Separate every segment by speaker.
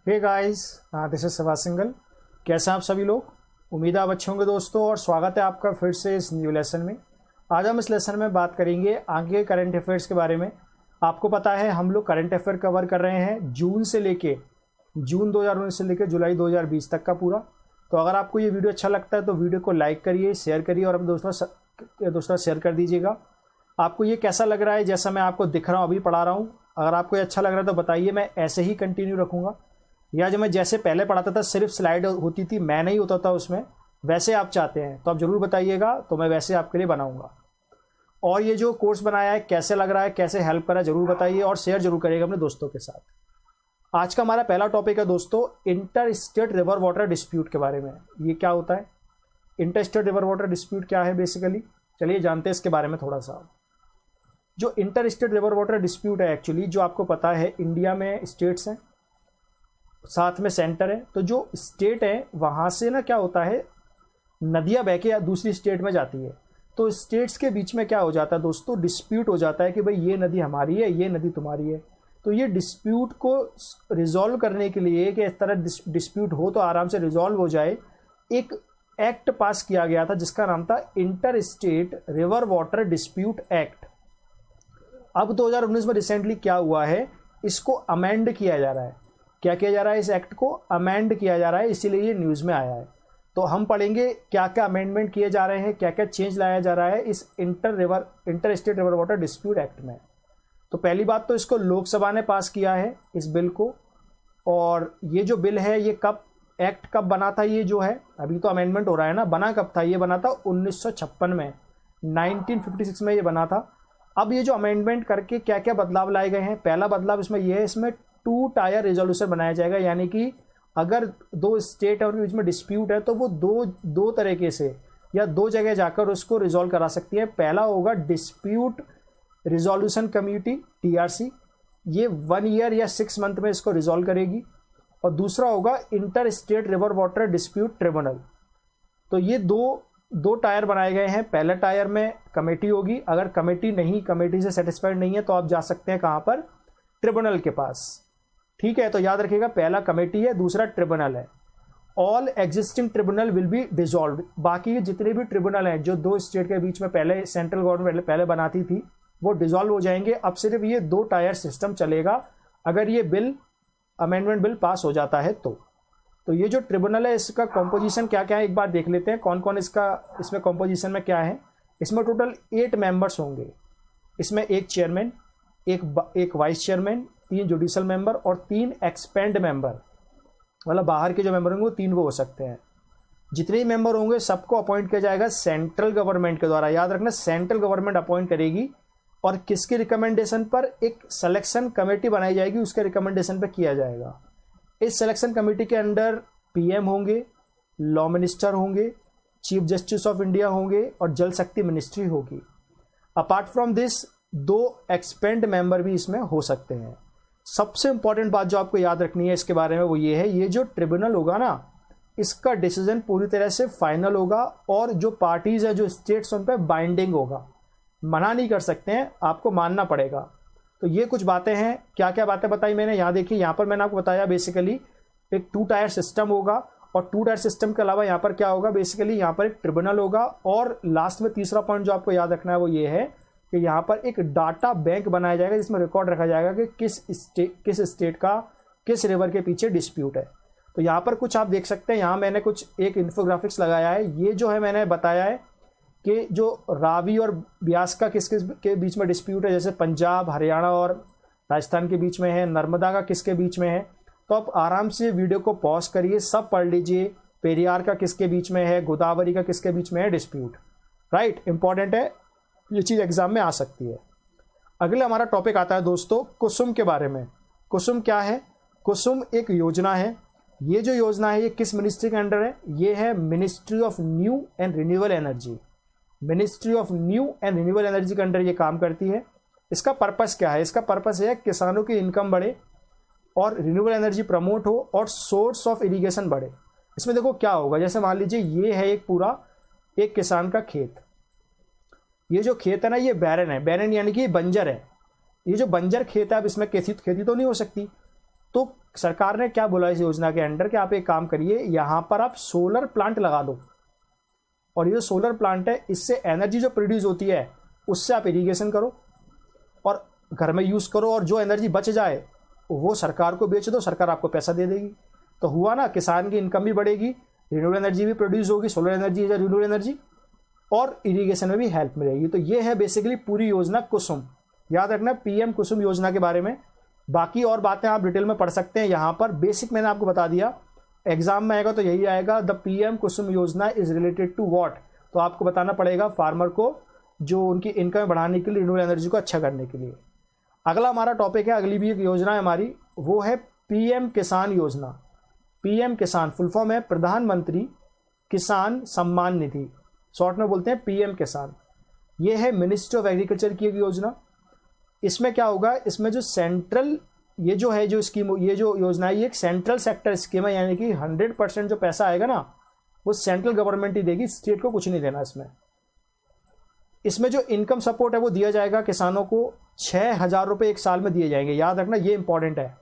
Speaker 1: Hey guys, this is Shiva Singhal. कैसे हैं आप सभी लोग? उम्मीद है आप अच्छे होंगे दोस्तों, और स्वागत है आपका फिर से इस न्यू लेसन में। आज हम इस लेसन में बात करेंगे आगे करंट अफेयर्स के बारे में। आपको पता है हम लोग करंट अफेयर कवर कर रहे हैं जून 2019 से लेके जुलाई 2020 तक का पूरा। तो अगर आपको ये वीडियो अच्छा लगता है तो वीडियो को लाइक करिए, शेयर करिए और अपने दोस्तों शेयर कर दीजिएगा। आपको ये कैसा लग रहा है? जैसा मैं आपको दिख रहा हूँ अभी पढ़ा रहा हूँ, अगर आपको ये अच्छा लग रहा है तो बताइए, मैं ऐसे ही कंटिन्यू रखूँगा। या जो मैं जैसे पहले पढ़ाता था सिर्फ स्लाइड होती थी, मैं नहीं होता था उसमें, वैसे आप चाहते हैं तो आप ज़रूर बताइएगा, तो मैं वैसे आपके लिए बनाऊंगा। और ये जो कोर्स बनाया है कैसे लग रहा है, कैसे हेल्प करा, जरूर बताइए और शेयर जरूर करिएगा अपने दोस्तों के साथ। आज का हमारा पहला टॉपिक है दोस्तों inter state river water dispute के बारे में। ये क्या होता है? Inter state river water dispute क्या है बेसिकली, चलिए जानते हैं इसके बारे में थोड़ा सा। जो inter state river water dispute है एक्चुअली, जो आपको पता है इंडिया में स्टेट्स हैं, साथ में सेंटर है। तो जो स्टेट है वहाँ से ना क्या होता है, नदियाँ बह के दूसरी स्टेट में जाती है। तो स्टेट्स के बीच में क्या हो जाता है दोस्तों, डिस्प्यूट हो जाता है कि भाई ये नदी हमारी है, ये नदी तुम्हारी है। तो ये डिस्प्यूट को रिजॉल्व करने के लिए कि इस तरह डिस्प्यूट हो तो आराम से रिजॉल्व हो जाए, एक एक्ट पास किया गया था जिसका नाम था inter state river water dispute act. अब 2019 में रिसेंटली क्या हुआ है, इसको अमेंड किया जा रहा है। क्या किया जा रहा है? इस एक्ट को अमेंड किया जा रहा है, इसीलिए ये न्यूज़ में आया है। तो हम पढ़ेंगे क्या क्या अमेंडमेंट किए जा रहे हैं, क्या क्या चेंज लाया जा रहा है इस inter state river water dispute act में। तो पहली बात तो इसको लोकसभा ने पास किया है इस बिल को। और ये जो बिल है ये एक्ट कब बना था? ये जो है अभी तो अमेंडमेंट हो रहा है ना, बना कब था? ये बना था 1956 में, 1956 में ये बना था। अब ये जो अमेंडमेंट करके क्या क्या बदलाव लाए गए हैं, पहला बदलाव इसमें यह है, इसमें 2 टायर रेजोल्यूशन बनाया जाएगा। यानी कि अगर दो स्टेट और बीच में डिस्प्यूट है तो वो दो तरीके से या दो जगह जाकर उसको रिजॉल्व करा सकती है। पहला होगा डिस्प्यूट रिजोल्यूशन कमेटी TRC, ये 1 ईयर या 6 मंथ में इसको रिजॉल्व करेगी। और दूसरा होगा inter state river water dispute tribunal. तो ये दो टायर बनाए गए हैं। पहले टायर में कमेटी होगी, अगर कमेटी से सेटिस्फाइड नहीं है तो आप जा सकते हैं कहाँ पर? ट्रिब्यूनल के पास। ठीक है, तो याद रखिएगा, पहला कमेटी है, दूसरा ट्रिब्यूनल है। All existing tribunal will be dissolved. बाकी जितने भी ट्रिब्यूनल हैं जो दो स्टेट के बीच में पहले सेंट्रल गवर्नमेंट पहले बनाती थी, वो डिसॉल्व हो जाएंगे। अब सिर्फ ये 2 टायर सिस्टम चलेगा अगर ये बिल अमेंडमेंट बिल पास हो जाता है तो ये जो ट्रिब्यूनल है इसका कॉम्पोजिशन क्या क्या है एक बार देख लेते हैं, कौन कौन इसमें कॉम्पोजिशन में क्या है। इसमें टोटल 8 मेंबर्स होंगे। इसमें एक चेयरमैन, एक वाइस चेयरमैन, 3 जुडिशल मेंबर और 3 एक्सपेंड मेंबर, मतलब बाहर के जो मेंबर होंगे वो 3 वो हो सकते हैं। जितने ही मेंबर होंगे सबको अपॉइंट किया जाएगा सेंट्रल गवर्नमेंट के द्वारा। याद रखना, सेंट्रल गवर्नमेंट अपॉइंट करेगी। और किसके रिकमेंडेशन पर? एक सिलेक्शन कमेटी बनाई जाएगी, उसके रिकमेंडेशन पर किया जाएगा। इस सिलेक्शन कमेटी के अंडर PM होंगे, लॉ मिनिस्टर होंगे, चीफ जस्टिस ऑफ इंडिया होंगे और जल शक्ति मिनिस्ट्री होगी। Apart from this 2 expand member भी इसमें हो सकते हैं। सबसे इंपॉर्टेंट बात जो आपको याद रखनी है इसके बारे में वो ये है, ये जो ट्रिब्यूनल होगा ना, इसका डिसीजन पूरी तरह से फाइनल होगा और जो पार्टीज है, जो स्टेट्स, उन पर बाइंडिंग होगा। मना नहीं कर सकते हैं, आपको मानना पड़ेगा। तो ये कुछ बातें हैं। क्या क्या बातें बताई मैंने, यहाँ देखिए, यहाँ पर मैंने आपको बताया बेसिकली एक 2 टायर सिस्टम होगा। और 2 टायर सिस्टम के अलावा यहाँ पर क्या होगा, बेसिकली यहाँ पर एक ट्रिब्यूनल होगा। और लास्ट में तीसरा पॉइंट जो आपको याद रखना है वो ये है कि यहाँ पर एक डाटा बैंक बनाया जाएगा जिसमें रिकॉर्ड रखा जाएगा कि किस स्टेट का किस रिवर के पीछे डिस्प्यूट है। तो यहाँ पर कुछ आप देख सकते हैं, यहाँ मैंने एक इन्फोग्राफिक्स लगाया है। ये जो है मैंने बताया है कि जो रावी और ब्यास का किस के बीच में डिस्प्यूट है, जैसे पंजाब, हरियाणा और राजस्थान के बीच में है, नर्मदा का किसके बीच में है। तो आप आराम से वीडियो को पॉज करिए, सब पढ़ लीजिए। पेरियार का किसके बीच में है, गोदावरी का किसके बीच में है डिस्प्यूट। राइट, इंपॉर्टेंट है, ये चीज़ एग्जाम में आ सकती है। अगले हमारा टॉपिक आता है दोस्तों कुसुम के बारे में। कुसुम क्या है? कुसुम एक योजना है। ये जो योजना है ये किस मिनिस्ट्री के अंडर है? ये है ministry of new and renewable energy. Ministry of new and renewable energy के अंडर ये काम करती है। इसका पर्पस क्या है? इसका पर्पस है किसानों की इनकम बढ़े और रिन्यूएबल एनर्जी प्रमोट हो और सोर्स ऑफ इरिगेशन बढ़े। इसमें देखो क्या होगा, जैसे मान लीजिए ये है एक किसान का खेत। ये जो खेत है ना, ये बैरन है। बैरन यानी कि बंजर है। ये जो बंजर खेत है, अब इसमें खेती तो नहीं हो सकती। तो सरकार ने क्या बोला इस योजना के अंडर कि आप एक काम करिए, यहाँ पर आप सोलर प्लांट लगा दो, और ये जो सोलर प्लांट है इससे एनर्जी जो प्रोड्यूस होती है उससे आप इरिगेशन करो और घर में यूज़ करो, और जो एनर्जी बच जाए वो सरकार को बेच दो, सरकार आपको पैसा दे देगी। तो हुआ ना, किसान की इनकम भी बढ़ेगी, रिन्यूएबल एनर्जी भी प्रोड्यूस होगी, सोलर एनर्जी या रिन्यूएबल एनर्जी, और इरिगेशन में भी हेल्प मिलेगी। तो ये है बेसिकली पूरी योजना कुसुम। याद रखना पीएम कुसुम योजना के बारे में। बाकी और बातें आप डिटेल में पढ़ सकते हैं यहाँ पर, बेसिक मैंने आपको बता दिया। एग्जाम में आएगा तो यही आएगा, द पीएम कुसुम योजना इज रिलेटेड टू व्हाट। तो आपको बताना पड़ेगा फार्मर को, जो उनकी इनकम बढ़ाने के लिए, रिन्यूएबल एनर्जी को अच्छा करने के लिए। अगला हमारा टॉपिक है, अगली भी एक योजना है हमारी, वो है पीएम किसान योजना। पीएम किसान फुल फॉर्म है प्रधानमंत्री किसान सम्मान निधि, शॉर्ट में बोलते हैं पीएम किसान। ये है मिनिस्ट्री ऑफ एग्रीकल्चर की एक योजना। इसमें क्या होगा, इसमें जो सेंट्रल ये जो है जो स्कीम, ये जो योजना है, ये एक सेंट्रल सेक्टर स्कीम है, यानी कि 100% जो पैसा आएगा ना वो सेंट्रल गवर्नमेंट ही देगी, स्टेट को कुछ नहीं देना। इसमें जो इनकम सपोर्ट है वो दिया जाएगा किसानों को 6,000 रुपये एक साल में दिए जाएंगे। याद रखना ये इंपॉर्टेंट है,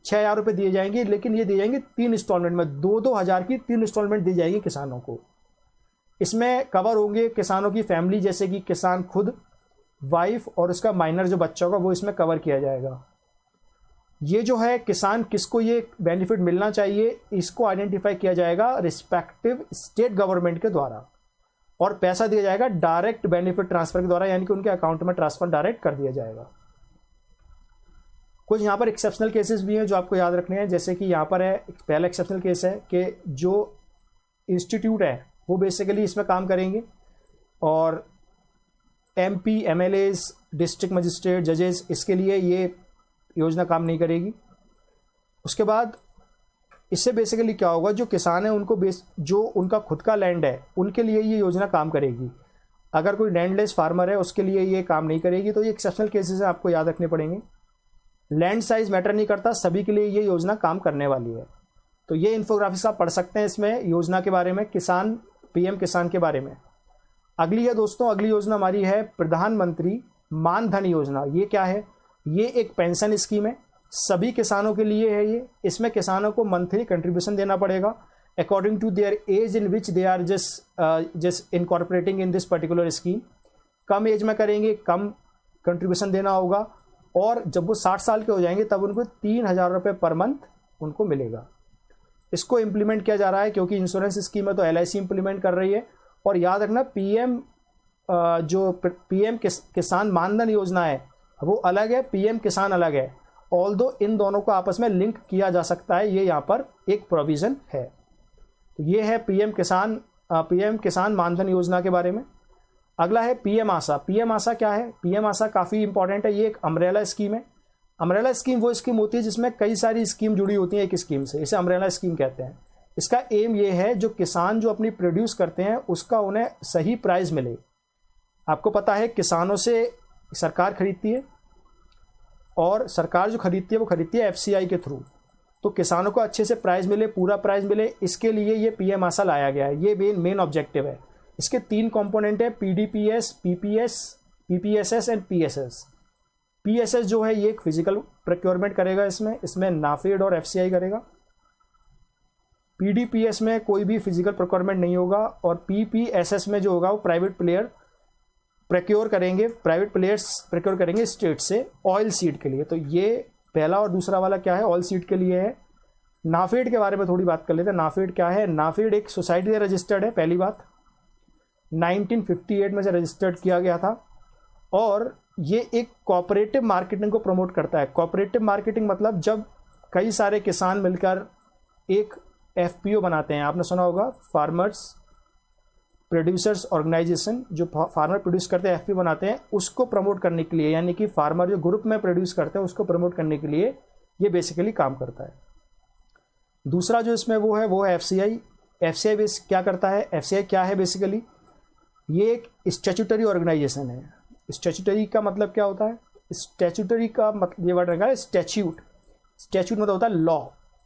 Speaker 1: 6,000 रुपये दिए जाएंगे, लेकिन ये दिए जाएंगे 3 इंस्टॉलमेंट में, 2-2 हज़ार की 3 इंस्टॉलमेंट दी जाएगी किसानों को। इसमें कवर होंगे किसानों की फैमिली, जैसे कि किसान खुद, वाइफ और उसका माइनर जो बच्चा होगा वो इसमें कवर किया जाएगा। ये जो है किसान किसको ये बेनिफिट मिलना चाहिए, इसको आइडेंटिफाई किया जाएगा रिस्पेक्टिव स्टेट गवर्नमेंट के द्वारा, और पैसा दिया जाएगा डायरेक्ट बेनिफिट ट्रांसफर के द्वारा, यानी कि उनके अकाउंट में ट्रांसफर डायरेक्ट कर दिया जाएगा। कुछ यहाँ पर एक्सेप्शनल केसेस भी हैं जो आपको याद रखने हैं, जैसे कि यहाँ पर है पहला एक्सेप्शनल केस है कि जो इंस्टीट्यूट है वो बेसिकली इसमें काम करेंगे, और एमपी, एमएलएज, डिस्ट्रिक्ट मजिस्ट्रेट, जजेस, इसके लिए ये योजना काम नहीं करेगी। उसके बाद इससे बेसिकली क्या होगा, जो किसान है उनको जो उनका खुद का लैंड है उनके लिए ये योजना काम करेगी। अगर कोई लैंडलेस फार्मर है उसके लिए ये काम नहीं करेगी। तो ये एक्सेप्शनल केसेस आपको याद रखने पड़ेंगे। लैंड साइज मैटर नहीं करता, सभी के लिए ये योजना काम करने वाली है। तो ये इन्फोग्राफिक्स आप पढ़ सकते हैं इसमें योजना के बारे में, किसान, पीएम किसान के बारे में। अगली है दोस्तों, अगली योजना हमारी है प्रधानमंत्री मान धन योजना। ये क्या है, ये एक पेंशन स्कीम है, सभी किसानों के लिए है ये। इसमें किसानों को मंथली कंट्रीब्यूशन देना पड़ेगा according to their age in which they are just incorporating in this particular scheme. कम एज में करेंगे कम कंट्रीब्यूशन देना होगा, और जब वो 60 साल के हो जाएंगे तब उनको 3,000 रुपये पर मंथ उनको मिलेगा। इसको इम्प्लीमेंट किया जा रहा है क्योंकि इंश्योरेंस स्कीम है तो LIC इम्प्लीमेंट कर रही है। और याद रखना जो पीएम किसान मानधन योजना है वो अलग है, पीएम किसान अलग है। ऑल्दो इन दोनों को आपस में लिंक किया जा सकता है, ये यहाँ पर एक प्रोविज़न है। तो ये है पीएम किसान मानधन योजना के बारे में। अगला है पीएम आशा। पीएम आशा क्या है, पीएम आशा काफ़ी इंपॉर्टेंट है, ये एक अम्ब्रेला स्कीम है। अम्ब्रेला स्कीम वो स्कीम होती है जिसमें कई सारी स्कीम जुड़ी होती हैं एक स्कीम से, इसे अम्ब्रेला स्कीम कहते हैं। इसका एम ये है जो किसान जो अपनी प्रोड्यूस करते हैं उसका उन्हें सही प्राइस मिले। आपको पता है किसानों से सरकार खरीदती है, और सरकार जो खरीदती है वो खरीदती है FCI के थ्रू। तो किसानों को अच्छे से प्राइस मिले, पूरा प्राइस मिले, इसके लिए ये पीएम आशा लाया गया है। ये मेन ऑब्जेक्टिव है। इसके 3 कंपोनेंट है, PDPS, PPS, PPSS and PSS। PSS जो है ये एक फिजिकल प्रोक्योरमेंट करेगा, इसमें नाफेड और FCI करेगा। PDPS में कोई भी फिजिकल प्रोक्योरमेंट नहीं होगा, और PPSS में जो होगा वो प्राइवेट प्लेयर्स प्रोक्योर करेंगे स्टेट से ऑयल सीड के लिए। तो ये पहला, और दूसरा वाला क्या है, ऑयल सीड के लिए है। नाफेड के बारे में थोड़ी बात कर लेते हैं। नाफेड क्या है, नाफेड एक सोसाइटी से रजिस्टर्ड है, पहली बात 1958 में से रजिस्टर्ड किया गया था, और ये एक कोऑपरेटिव मार्केटिंग को प्रमोट करता है। कोऑपरेटिव मार्केटिंग मतलब जब कई सारे किसान मिलकर एक FPO बनाते हैं, आपने सुना होगा फार्मर्स प्रोड्यूसर्स ऑर्गेनाइजेशन, जो फार्मर प्रोड्यूस करते हैं FPO बनाते हैं, उसको प्रमोट करने के लिए, यानी कि फार्मर जो ग्रुप में प्रोड्यूस करते हैं उसको प्रमोट करने के लिए ये बेसिकली काम करता है। दूसरा जो इसमें वो है FCI। FCI बेस क्या करता है, FCI क्या है बेसिकली, ये एक स्टैट्यूटरी ऑर्गेनाइजेशन है। स्टैट्यूटरी का मतलब क्या होता है, स्टैट्यूटरी का मतलब ये वर्ड है स्टैच्यूट मतलब होता है लॉ।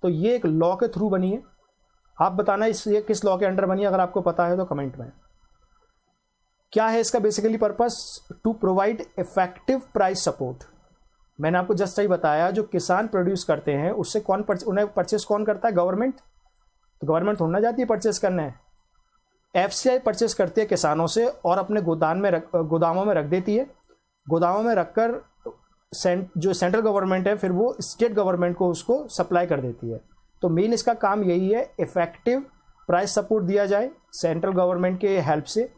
Speaker 1: तो ये एक लॉ के थ्रू बनी है। आप बताना ये किस लॉ के अंडर बनी है, अगर आपको पता है तो कमेंट में। क्या है इसका basically purpose, to provide effective price support. मैंने आपको जस्ट ही बताया, जो किसान प्रोड्यूस करते हैं उससे उन्हें परचेस कौन करता है? गवर्नमेंट। तो गवर्नमेंट थोड़ी ना जाती है परचेस करने, एफसीआई परचेस करती है किसानों से और अपने गोदामों में रख देती है। गोदामों में रखकर जो सेंट्रल गवर्नमेंट है फिर वो स्टेट गवर्नमेंट को उसको सप्लाई कर देती है। तो मेन इसका काम यही है, इफेक्टिव प्राइस सपोर्ट दिया जाए सेंट्रल गवर्नमेंट के हेल्प से,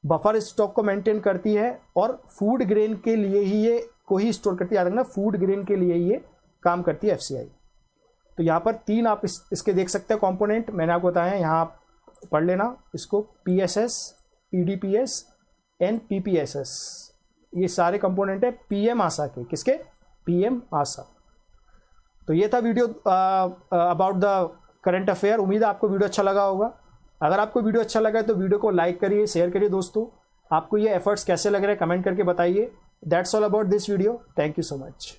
Speaker 1: बफर स्टॉक को मेंटेन करती है और फूड ग्रेन के लिए ही ये को ही स्टोर करती है। याद रखना, फूड ग्रेन के लिए ये काम करती है एफसीआई। तो यहाँ पर 3 आप इसके देख सकते हैं कंपोनेंट, मैंने आपको बताया, यहाँ आप पढ़ लेना इसको, पीएसएस, पीडीपीएस एंड पीपीएसएस, ये सारे कंपोनेंट है पीएम आशा के। किसके? पीएम आशा। तो ये था video about the current affair. उम्मीद है आपको वीडियो अच्छा लगा होगा। अगर आपको वीडियो अच्छा लगा है तो वीडियो को लाइक करिए, शेयर करिए दोस्तों। आपको ये एफर्ट्स कैसे लग रहे हैं कमेंट करके बताइए। That's all about this video. Thank you so much.